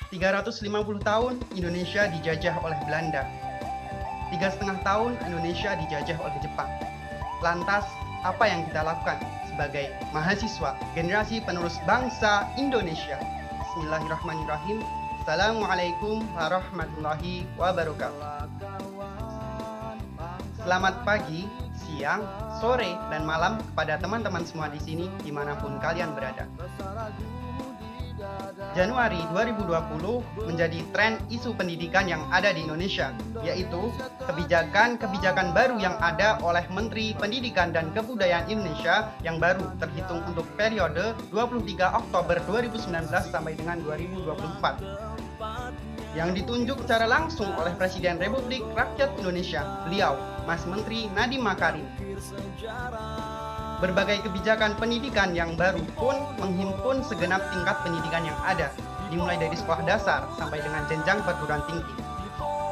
350 tahun Indonesia dijajah oleh Belanda. 3,5 tahun Indonesia dijajah oleh Jepang. Lantas, apa yang kita lakukan sebagai mahasiswa generasi penerus bangsa Indonesia? Bismillahirrahmanirrahim. Assalamualaikum warahmatullahi wabarakatuh. Selamat pagi, siang, sore, dan malam kepada teman-teman semua di sini dimanapun kalian berada. Januari 2020 menjadi tren isu pendidikan yang ada di Indonesia, yaitu kebijakan-kebijakan baru yang ada oleh Menteri Pendidikan dan Kebudayaan Indonesia yang baru terhitung untuk periode 23 Oktober 2019 sampai dengan 2024. Yang ditunjuk secara langsung oleh Presiden Republik Rakyat Indonesia, beliau, Mas Menteri Nadiem Makarim. Berbagai kebijakan pendidikan yang baru pun menghimpun segenap tingkat pendidikan yang ada, dimulai dari sekolah dasar sampai dengan jenjang perguruan tinggi.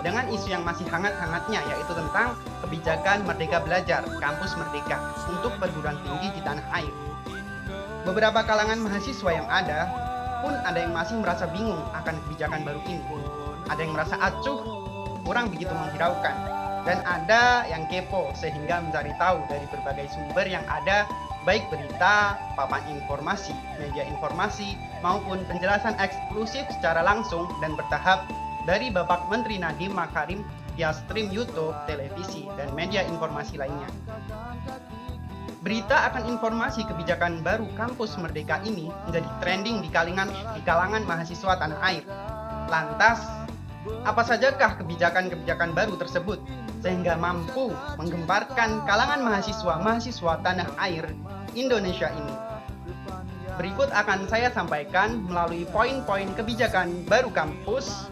Dengan isu yang masih hangat-hangatnya, yaitu tentang kebijakan Merdeka Belajar, Kampus Merdeka untuk perguruan tinggi di tanah air. Beberapa kalangan mahasiswa yang ada pun ada yang masih merasa bingung akan kebijakan baru ini. Ada yang merasa acuh, kurang begitu menghiraukan. Dan ada yang kepo sehingga mencari tahu dari berbagai sumber yang ada, baik berita, papan informasi, media informasi, maupun penjelasan eksklusif secara langsung dan bertahap dari Bapak Menteri Nadiem Makarim via stream YouTube, televisi, dan media informasi lainnya. Berita akan informasi kebijakan baru Kampus Merdeka ini menjadi trending di kalangan mahasiswa tanah air. Lantas, apa sajakah kebijakan-kebijakan baru tersebut sehingga mampu menggemparkan kalangan mahasiswa tanah air Indonesia ini? Berikut akan saya sampaikan melalui poin-poin kebijakan baru Kampus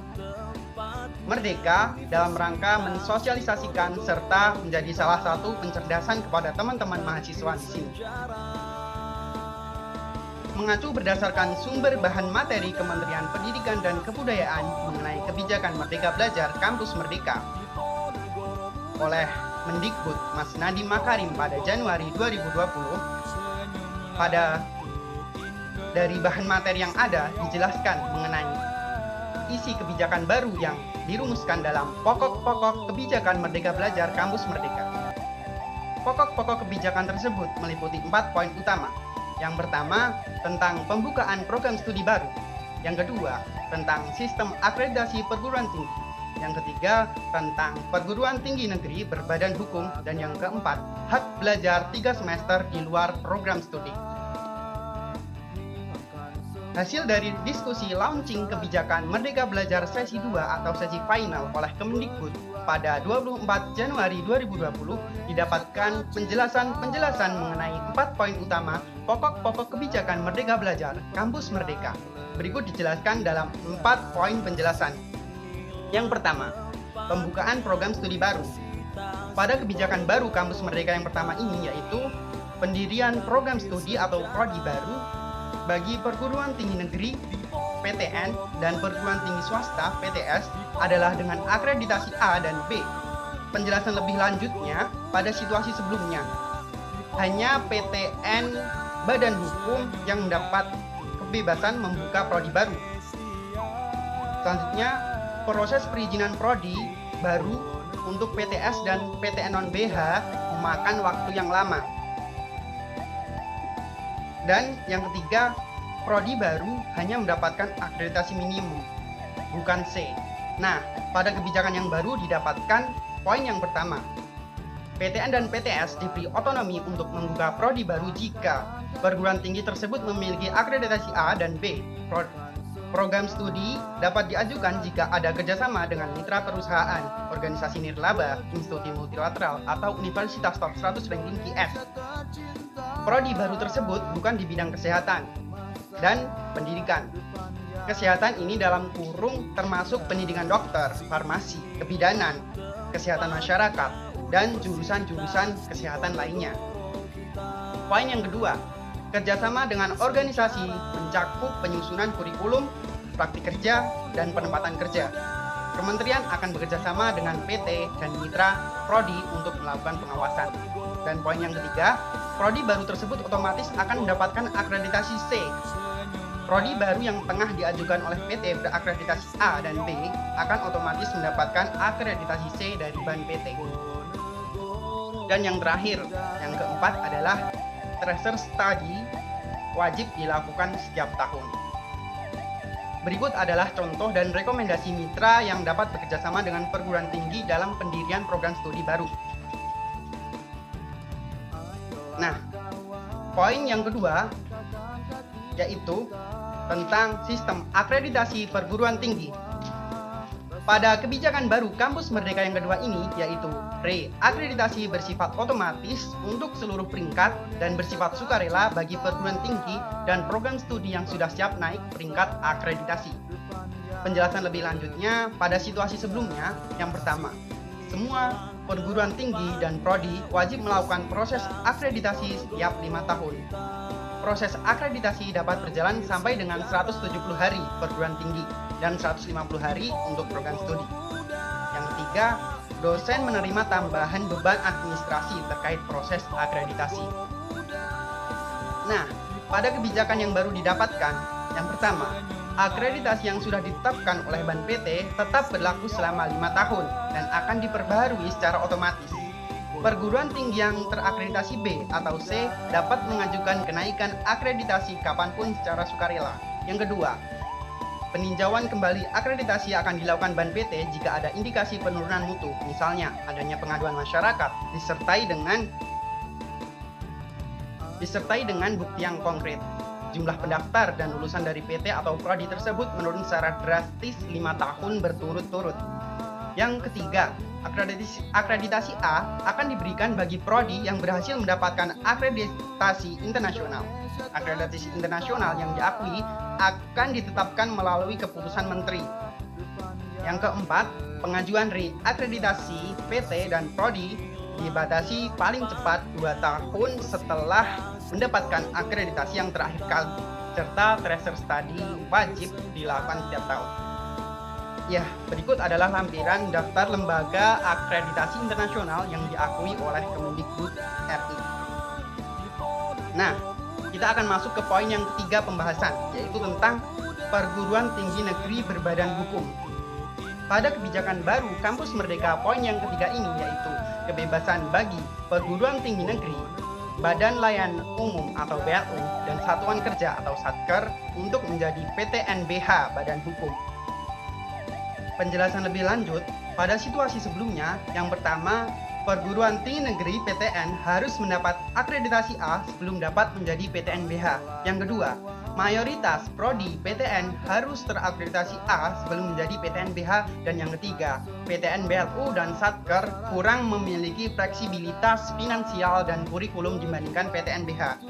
Merdeka dalam rangka mensosialisasikan serta menjadi salah satu pencerdasan kepada teman-teman mahasiswa di sini. Mengacu berdasarkan sumber bahan materi Kementerian Pendidikan dan Kebudayaan mengenai kebijakan Merdeka Belajar Kampus Merdeka oleh Mendikbud Mas Nadiem Makarim pada Januari 2020, dari bahan materi yang ada dijelaskan mengenai isi kebijakan baru yang dirumuskan dalam pokok-pokok kebijakan Merdeka Belajar Kampus Merdeka. Pokok-pokok kebijakan tersebut meliputi 4 poin utama. Yang pertama, tentang pembukaan program studi baru. Yang kedua, tentang sistem akreditasi perguruan tinggi. Yang ketiga, tentang perguruan tinggi negeri berbadan hukum. Dan yang keempat, hak belajar 3 semester di luar program studi. Hasil dari diskusi launching kebijakan Merdeka Belajar sesi 2 atau sesi final oleh Kemendikbud pada 24 Januari 2020 didapatkan penjelasan mengenai 4 poin utama pokok-pokok kebijakan Merdeka Belajar Kampus Merdeka. Berikut dijelaskan dalam 4 poin penjelasan. Yang pertama, pembukaan program studi baru. Pada kebijakan baru Kampus Merdeka yang pertama ini yaitu pendirian program studi atau prodi baru bagi perguruan tinggi negeri PTN dan perguruan tinggi swasta PTS adalah dengan akreditasi A dan B. Penjelasan lebih lanjutnya pada situasi sebelumnya. Hanya PTN badan hukum yang mendapat kebebasan membuka prodi baru. Selanjutnya, proses perizinan prodi baru untuk PTS dan PTN non-BH memakan waktu yang lama. Dan yang ketiga, prodi baru hanya mendapatkan akreditasi minimum, bukan C. Nah, pada kebijakan yang baru didapatkan poin yang pertama. PTN dan PTS diberi otonomi untuk membuka prodi baru jika perguruan tinggi tersebut memiliki akreditasi A dan B. Program studi dapat diajukan jika ada kerjasama dengan mitra perusahaan, organisasi nirlaba, institusi multilateral, atau universitas top 100 ranking QS. Prodi baru tersebut bukan di bidang kesehatan dan pendidikan. Kesehatan ini dalam kurung termasuk pendidikan dokter, farmasi, kebidanan, kesehatan masyarakat, dan jurusan-jurusan kesehatan lainnya. Poin yang kedua, kerjasama dengan organisasi mencakup penyusunan kurikulum, praktik kerja, dan penempatan kerja. Kementerian akan bekerjasama dengan PT dan mitra prodi untuk melakukan pengawasan. Dan poin yang ketiga, prodi baru tersebut otomatis akan mendapatkan akreditasi C. prodi baru yang tengah diajukan oleh PT berakreditasi A dan B akan otomatis mendapatkan akreditasi C dari BAN PT. Dan yang terakhir, yang keempat adalah tracer study wajib dilakukan setiap tahun. Berikut adalah contoh dan rekomendasi mitra yang dapat bekerjasama dengan perguruan tinggi dalam pendirian program studi baru. Nah, poin yang kedua yaitu tentang sistem akreditasi perguruan tinggi. Pada kebijakan baru Kampus Merdeka yang kedua ini, yaitu reakreditasi bersifat otomatis untuk seluruh peringkat dan bersifat sukarela bagi perguruan tinggi dan program studi yang sudah siap naik peringkat akreditasi. Penjelasan lebih lanjutnya pada situasi sebelumnya, yang pertama, semua perguruan tinggi dan prodi wajib melakukan proses akreditasi setiap 5 tahun. Proses akreditasi dapat berjalan sampai dengan 170 hari perguruan tinggi dan 150 hari untuk program studi. Yang ketiga, dosen menerima tambahan beban administrasi terkait proses akreditasi. Nah, pada kebijakan yang baru didapatkan, yang pertama, akreditasi yang sudah ditetapkan oleh BAN PT tetap berlaku selama 5 tahun dan akan diperbaharui secara otomatis. Perguruan tinggi yang terakreditasi B atau C dapat mengajukan kenaikan akreditasi kapanpun secara sukarela. Yang kedua, peninjauan kembali akreditasi akan dilakukan BAN PT jika ada indikasi penurunan mutu, misalnya adanya pengaduan masyarakat disertai dengan bukti yang konkret. Jumlah pendaftar dan lulusan dari PT atau prodi tersebut menurun secara drastis 5 tahun berturut-turut. Yang ketiga, akreditasi A akan diberikan bagi prodi yang berhasil mendapatkan akreditasi internasional. Akreditasi internasional yang diakui akan ditetapkan melalui keputusan menteri. Yang keempat, pengajuan reakreditasi PT dan prodi dibatasi paling cepat 2 tahun setelah mendapatkan akreditasi yang terakhir kali, serta tracer study wajib dilakukan setiap tahun. Ya, berikut adalah lampiran daftar lembaga akreditasi internasional yang diakui oleh Kemendikbud RI. Nah, kita akan masuk ke poin yang ketiga pembahasan, yaitu tentang perguruan tinggi negeri berbadan hukum. Pada kebijakan baru Kampus Merdeka, poin yang ketiga ini yaitu kebebasan bagi perguruan tinggi negeri, Badan Layanan Umum atau BLU, dan Satuan Kerja atau Satker untuk menjadi PTNBH Badan Hukum. Penjelasan lebih lanjut, pada situasi sebelumnya, yang pertama, perguruan tinggi negeri PTN harus mendapat akreditasi A sebelum dapat menjadi PTNBH. Yang kedua, mayoritas prodi PTN harus terakreditasi A sebelum menjadi PTNBH. Dan yang ketiga, PTN BLU dan Satker kurang memiliki fleksibilitas finansial dan kurikulum dibandingkan PTNBH.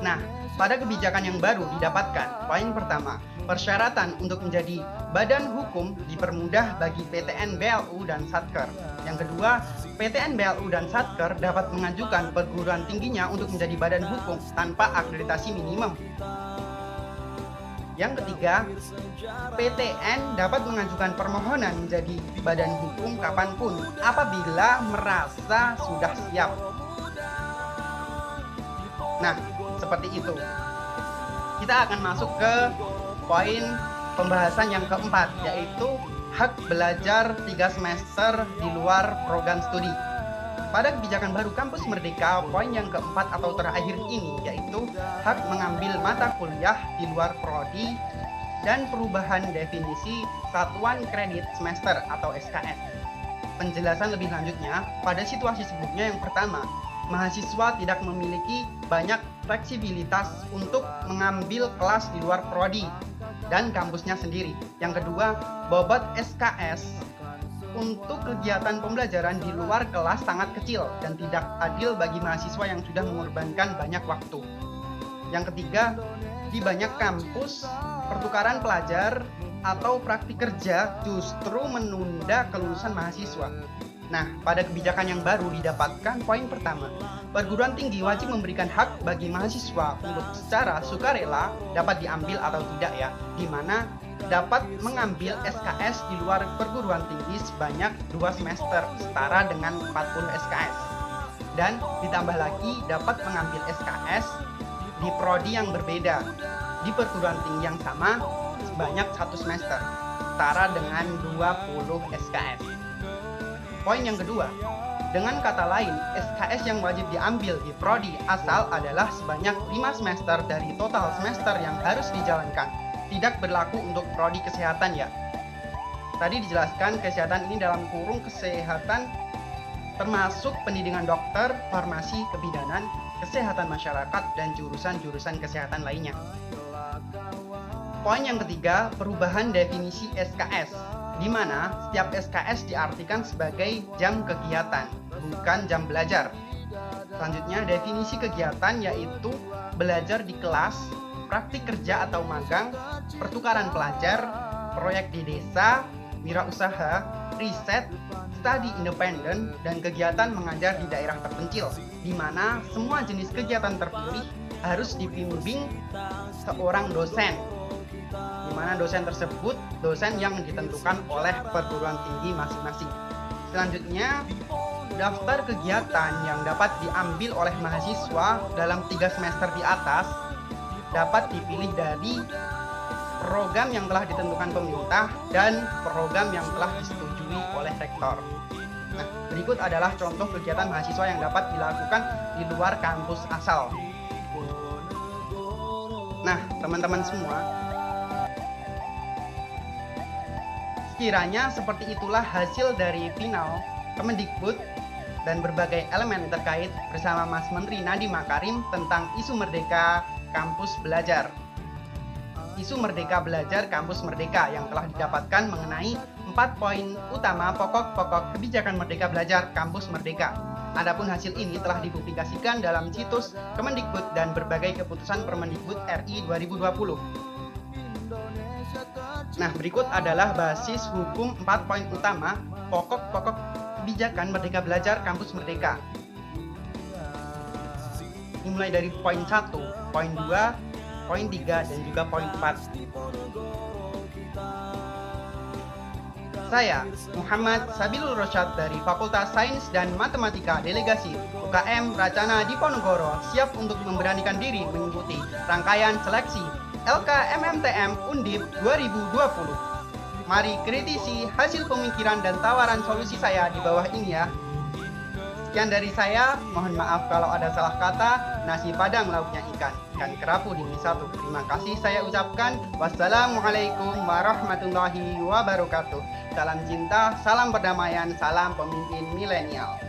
Nah, pada kebijakan yang baru didapatkan, poin pertama, persyaratan untuk menjadi badan hukum dipermudah bagi PTN BLU dan Satker. Yang kedua, PTN BLU dan Satker dapat mengajukan perguruan tingginya untuk menjadi badan hukum tanpa akreditasi minimum. Yang ketiga, PTN dapat mengajukan permohonan menjadi badan hukum kapanpun apabila merasa sudah siap. Nah, seperti itu. Kita akan masuk ke poin pembahasan yang keempat, yaitu hak belajar 3 semester di luar program studi. Pada kebijakan baru Kampus Merdeka, poin yang keempat atau terakhir ini yaitu hak mengambil mata kuliah di luar prodi dan perubahan definisi satuan kredit semester atau SKS. Penjelasan lebih lanjutnya, pada situasi sebelumnya yang pertama, mahasiswa tidak memiliki banyak fleksibilitas untuk mengambil kelas di luar prodi dan kampusnya sendiri. Yang kedua, bobot SKS untuk kegiatan pembelajaran di luar kelas sangat kecil dan tidak adil bagi mahasiswa yang sudah mengorbankan banyak waktu. Yang ketiga, di banyak kampus, pertukaran pelajar atau praktik kerja justru menunda kelulusan mahasiswa. Nah, pada kebijakan yang baru didapatkan poin pertama, perguruan tinggi wajib memberikan hak bagi mahasiswa untuk secara sukarela dapat diambil atau tidak ya, di mana dapat mengambil SKS di luar perguruan tinggi sebanyak 2 semester setara dengan 40 SKS. Dan ditambah lagi dapat mengambil SKS di prodi yang berbeda. di perguruan tinggi yang sama sebanyak 1 semester, setara dengan 20 SKS. Poin yang kedua, dengan kata lain, SKS yang wajib diambil di prodi asal adalah sebanyak 5 semester dari total semester yang harus dijalankan. Tidak berlaku untuk prodi kesehatan ya. Tadi dijelaskan kesehatan ini dalam kurung kesehatan termasuk pendidikan dokter, farmasi, kebidanan, kesehatan masyarakat, dan jurusan-jurusan kesehatan lainnya. Poin yang ketiga, perubahan definisi SKS, di mana setiap SKS diartikan sebagai jam kegiatan, bukan jam belajar. Selanjutnya, definisi kegiatan yaitu belajar di kelas, praktik kerja atau magang, pertukaran pelajar, proyek di desa, wirausaha, riset, studi independen, dan kegiatan mengajar di daerah terpencil, di mana semua jenis kegiatan terpilih harus dibimbing seorang dosen, di mana dosen tersebut dosen yang ditentukan oleh perguruan tinggi masing-masing. Selanjutnya, daftar kegiatan yang dapat diambil oleh mahasiswa dalam 3 semester di atas dapat dipilih dari program yang telah ditentukan pemerintah dan program yang telah disetujui oleh rektor. Nah, berikut adalah contoh kegiatan mahasiswa yang dapat dilakukan di luar kampus asal. Nah, teman-teman semua, sekiranya seperti itulah hasil dari final Kemendikbud dan berbagai elemen terkait bersama Mas Menteri Nadiem Makarim tentang isu Merdeka Kampus Belajar. Isu Merdeka Belajar Kampus Merdeka yang telah didapatkan mengenai 4 poin utama pokok-pokok kebijakan Merdeka Belajar Kampus Merdeka. Adapun hasil ini telah dipublikasikan dalam situs Kemendikbud dan berbagai keputusan Permendikbud RI 2020. Nah, berikut adalah basis hukum 4 poin utama pokok-pokok kebijakan Merdeka Belajar Kampus Merdeka. Dimulai dari poin 1, poin 2, poin 3, dan juga poin 4. Saya, Muhammad Sabilul Rosyad dari Fakultas Sains dan Matematika Delegasi UKM Racana Diponegoro siap untuk memberanikan diri mengikuti rangkaian seleksi LKMMTM Undip 2020. Mari kritisi hasil pemikiran dan tawaran solusi saya di bawah ini ya. Sekian dari saya, mohon maaf kalau ada salah kata, nasi padang lauknya ikan kerapu di mie satu. Terima kasih saya ucapkan. Wassalamualaikum warahmatullahi wabarakatuh. Salam cinta, salam perdamaian, salam pemimpin milenial.